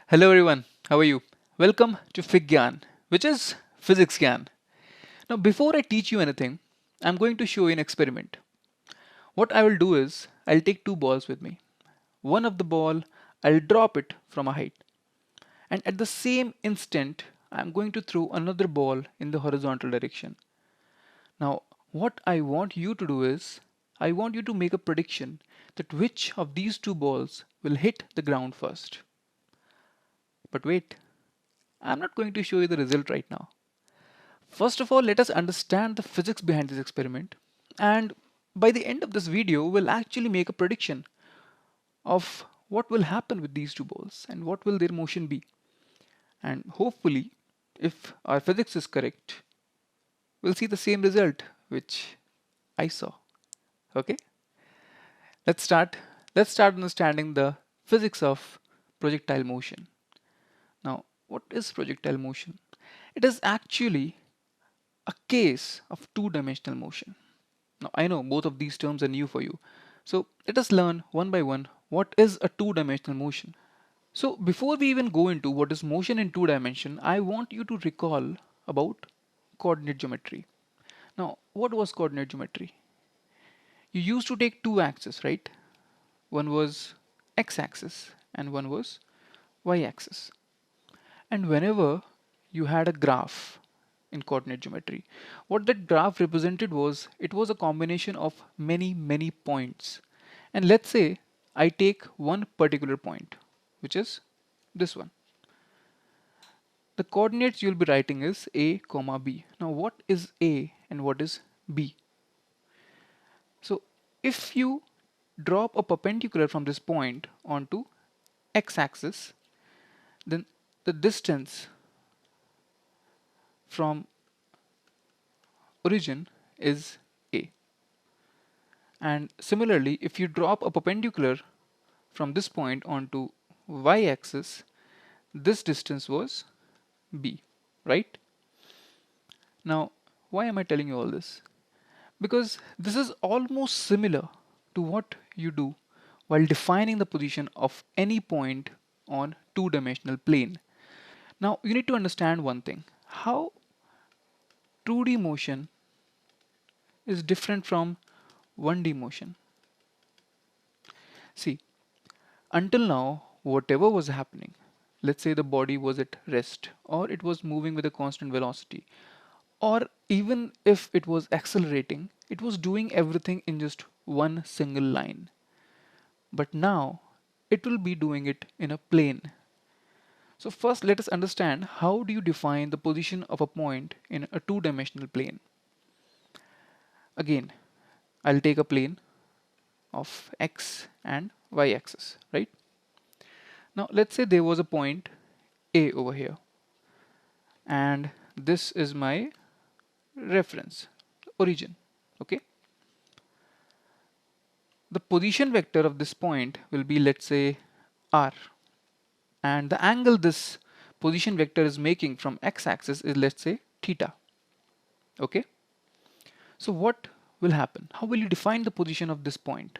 Hello everyone, how are you? Welcome to Figyan, which is Physics Gyan. Now, before I teach you anything, I'm going to show you an experiment. What I will do is, I'll take two balls with me. One of the ball, I'll drop it from a height. And at the same instant, I'm going to throw another ball in the horizontal direction. Now, what I want you to do is, I want you to make a prediction that which of these two balls will hit the ground first. But wait, I'm not going to show you the result right now. First of all, let us understand the physics behind this experiment. And by the end of this video, we'll actually make a prediction of what will happen with these two balls and what will their motion be. And hopefully, if our physics is correct, we'll see the same result which I saw. Okay? Let's start. Let's start understanding the physics of projectile motion. Now, what is projectile motion? It is actually a case of two-dimensional motion. Now, I know both of these terms are new for you. So let us learn one by one what is a two-dimensional motion. So before we even go into what is motion in two dimension, I want you to recall about coordinate geometry. Now, what was coordinate geometry? You used to take two axes, right? One was x-axis and one was y-axis. And whenever you had a graph in coordinate geometry, what that graph represented was it was a combination of many points. And let's say I take one particular point, which is this one. The coordinates you'll be writing is a comma b. Now what is a and what is b? So if you drop a perpendicular from this point onto x-axis, then the distance from origin is a. And similarly, if you drop a perpendicular from this point onto y-axis, this distance was b, right? Now, why am I telling you all this? Because this is almost similar to what you do while defining the position of any point on two-dimensional plane. Now, you need to understand one thing. How 2D motion is different from 1D motion. See, until now, whatever was happening, let's say the body was at rest, or it was moving with a constant velocity, or even if it was accelerating, it was doing everything in just one single line. But now, it will be doing it in a plane. So first, let us understand how do you define the position of a point in a two-dimensional plane. Again, I'll take a plane of x and y axis, right? Now let's say there was a point A over here, and this is my reference, origin, okay? The position vector of this point will be, let's say, r, and the angle this position vector is making from x-axis is, let's say, theta, okay? So what will happen? How will you define the position of this point?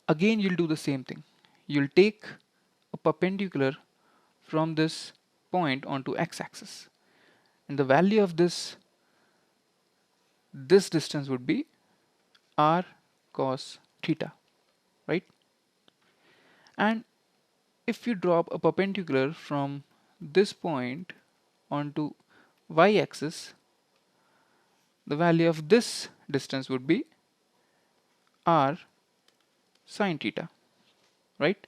Again, you'll do the same thing. You'll take a perpendicular from this point onto x-axis, and the value of this distance would be r cos theta, right? And if you drop a perpendicular from this point onto y-axis, the value of this distance would be r sine theta, right?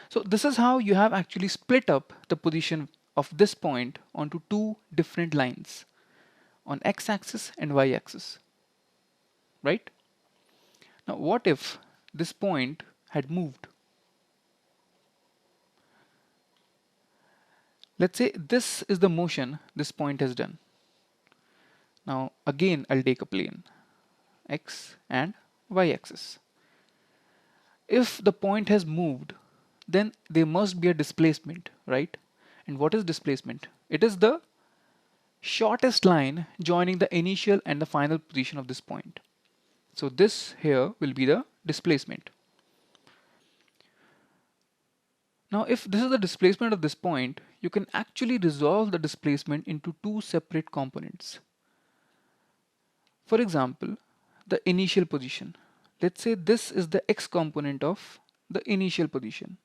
So this is how you have actually split up the position of this point onto two different lines on x-axis and y-axis, right? Now what if this point had moved? Let's say this is the motion this point has done. Now again, I'll take a plane, x and y axis. If the point has moved, then there must be a displacement, right? And what is displacement? It is the shortest line joining the initial and the final position of this point. So this here will be the displacement. Now, if this is the displacement of this point, you can actually resolve the displacement into two separate components. For example, the initial position. Let's say this is the x component of the initial position,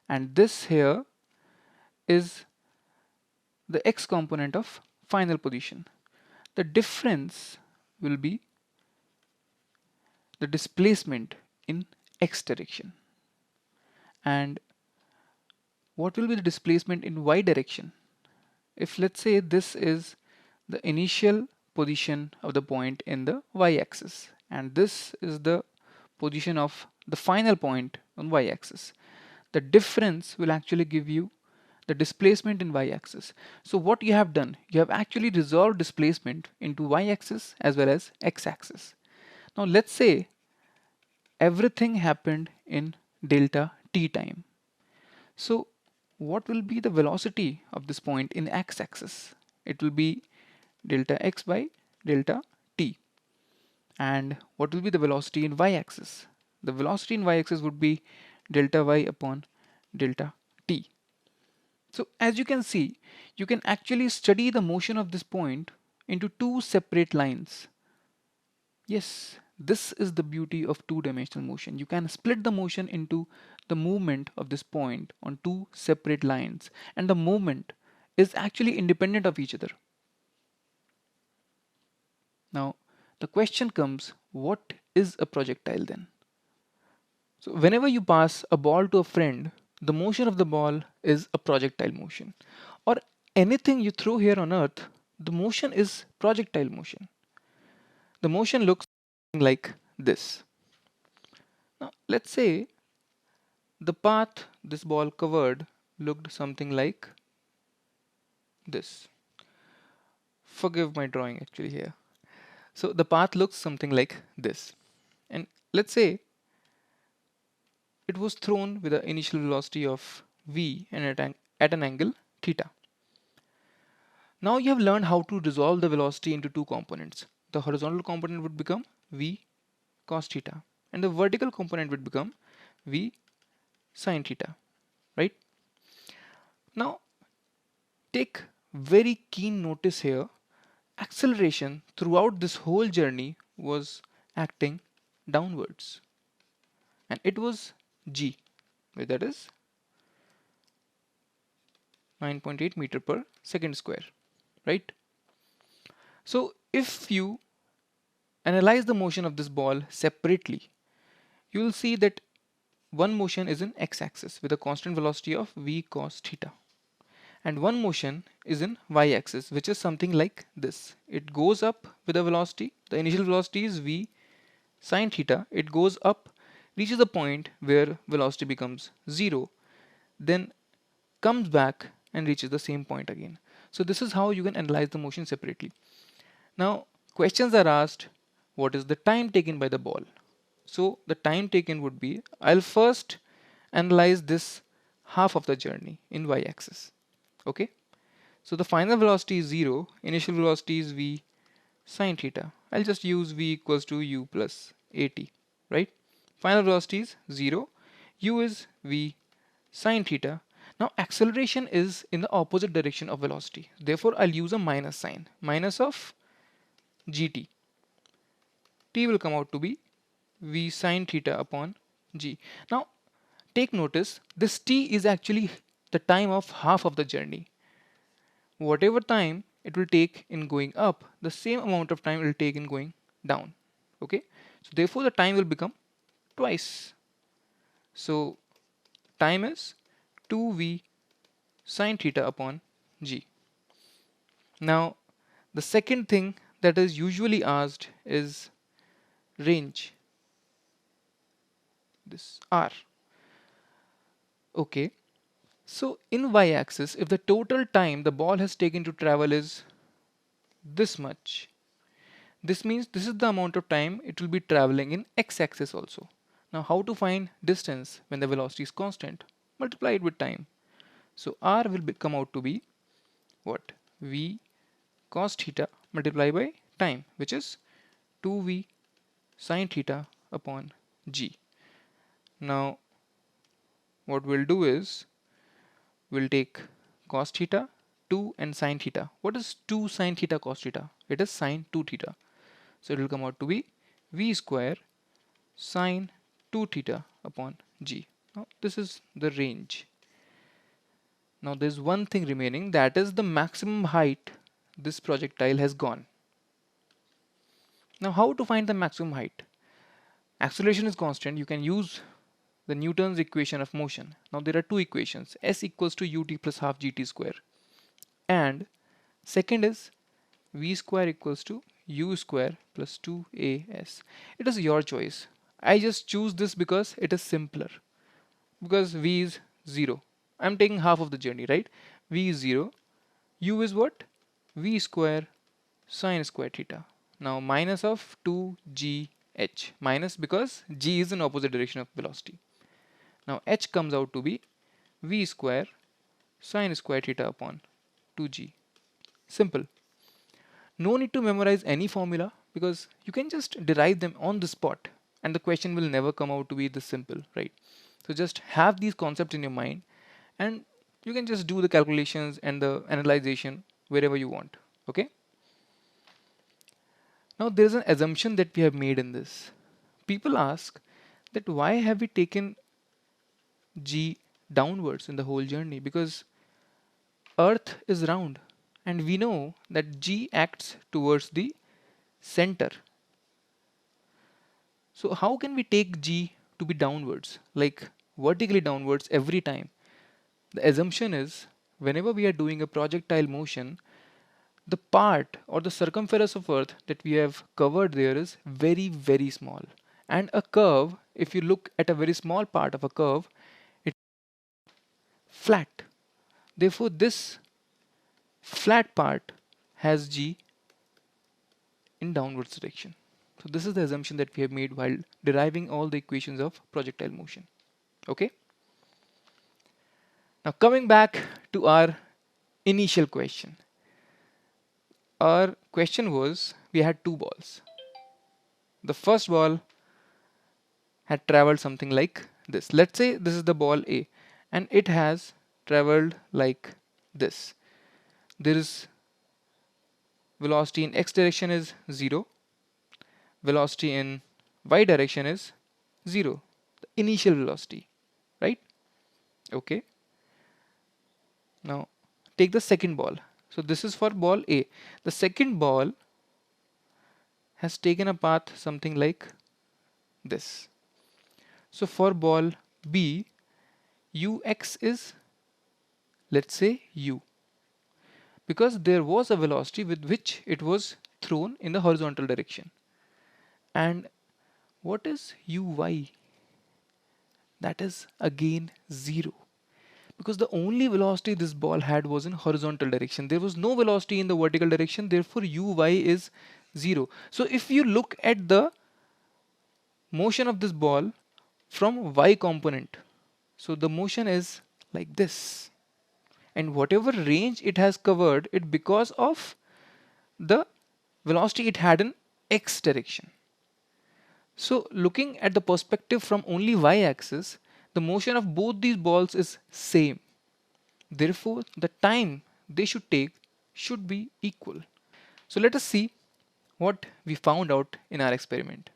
and this here is the x component of final position. The difference will be the displacement in x direction. And what will be the displacement in y direction? If let's say this is the initial position of the point in the y-axis and this is the position of the final point on y-axis, the difference will actually give you the displacement in y-axis. So what you have done, you have actually resolved displacement into y-axis as well as x-axis. Now let's say everything happened in delta t time. So what will be the velocity of this point in x-axis? It will be delta x by delta t. And what will be the velocity in y-axis? The velocity in y-axis would be delta y upon delta t. So as you can see, you can actually study the motion of this point into two separate lines. Yes, this is the beauty of two-dimensional motion. You can split the motion into the movement of this point on two separate lines, and the movement is actually independent of each other. Now, the question comes, what is a projectile then? So whenever you pass a ball to a friend, the motion of the ball is a projectile motion. Or anything you throw here on earth, the motion is projectile motion. The motion looks like this. Now let's say the path this ball covered looked something like this. Forgive my drawing actually here. So the path looks something like this. And let's say it was thrown with an initial velocity of v and at an angle theta. Now you have learned how to resolve the velocity into two components. The horizontal component would become v cos theta and the vertical component would become v sin theta, right? Now take very keen notice here. Acceleration throughout this whole journey was acting downwards and it was g, that is 9.8 meter per second square, right? So if you analyze the motion of this ball separately, you will see that one motion is in x-axis with a constant velocity of v cos theta, and one motion is in y-axis, which is something like this. It goes up with a velocity, the initial velocity is v sin theta, it goes up, reaches a point where velocity becomes 0, then comes back and reaches the same point again. So this is how you can analyze the motion separately. Now questions are asked, what is the time taken by the ball? So the time taken would be, I'll first analyze this half of the journey in y-axis. Okay, so the final velocity is 0, initial velocity is v sin theta. I'll just use v equals to u plus at, right? Final velocity is 0, u is v sin theta. Now acceleration is in the opposite direction of velocity. Therefore I'll use a minus sign, minus of gt. T will come out to be v sin theta upon g. Now take notice, this t is actually the time of half of the journey. Whatever time it will take in going up, the same amount of time it will take in going down. Okay, so therefore the time will become twice. So time is 2v sin theta upon g. Now the second thing that is usually asked is range, this r. Okay, so in y-axis, if the total time the ball has taken to travel is this much, this means this is the amount of time it will be traveling in x-axis also. Now how to find distance when the velocity is constant? Multiply it with time. So r will come out to be what? V cos theta multiplied by time, which is 2v sin theta upon g. Now what we'll do is we'll take cos theta 2 and sin theta. What is 2 sin theta cos theta? It is sin 2 theta. So it will come out to be v square sine 2 theta upon g. Now this is the range. Now there's one thing remaining, that is the maximum height this projectile has gone. Now how to find the maximum height? Acceleration is constant. You can use the Newton's equation of motion. Now there are two equations, s equals to ut plus half gt square, and second is v square equals to u square plus 2as. It is your choice. I just choose this because it is simpler, because v is 0. I'm taking half of the journey, right? V is 0. U is what? V square sine square theta. Now minus of 2gh. Minus because g is in opposite direction of velocity. Now h comes out to be v square sine square theta upon 2g. Simple. No need to memorize any formula because you can just derive them on the spot and the question will never come out to be this simple, right? So just have these concepts in your mind and you can just do the calculations and the analyzation wherever you want. Okay. Now there's an assumption that we have made in this. People ask that why have we taken g downwards in the whole journey, because Earth is round and we know that g acts towards the center. So how can we take g to be downwards, like vertically downwards every time? The assumption is whenever we are doing a projectile motion, the part or the circumference of Earth that we have covered there is very, very small. And a curve, if you look at a very small part of a curve, it's flat. Therefore, this flat part has g in downwards direction. So this is the assumption that we have made while deriving all the equations of projectile motion. Okay. Now coming back to our initial question. Our question was, we had two balls. The first ball had traveled something like this. Let's say this is the ball A and it has traveled like this. There is velocity in x direction is 0. Velocity in y direction is 0. The initial velocity, right? Okay. Now take the second ball. So this is for ball A. The second ball has taken a path something like this. So for ball B, ux is, let's say, u, because there was a velocity with which it was thrown in the horizontal direction. And what is uy? That is again 0. Because the only velocity this ball had was in horizontal direction. There was no velocity in the vertical direction, therefore uy is 0. So if you look at the motion of this ball from y component, so the motion is like this. And whatever range it has covered, it because of the velocity it had in x direction. So looking at the perspective from only y-axis, the motion of both these balls is same. Therefore, the time they should take should be equal. So let us see what we found out in our experiment.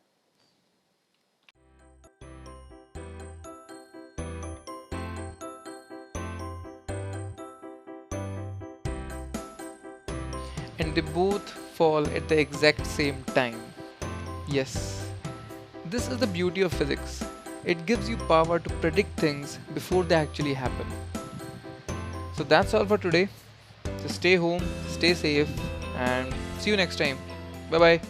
And they both fall at the exact same time. Yes. This is the beauty of physics. It gives you power to predict things before they actually happen. So that's all for today. So stay home, stay safe, and see you next time. Bye bye.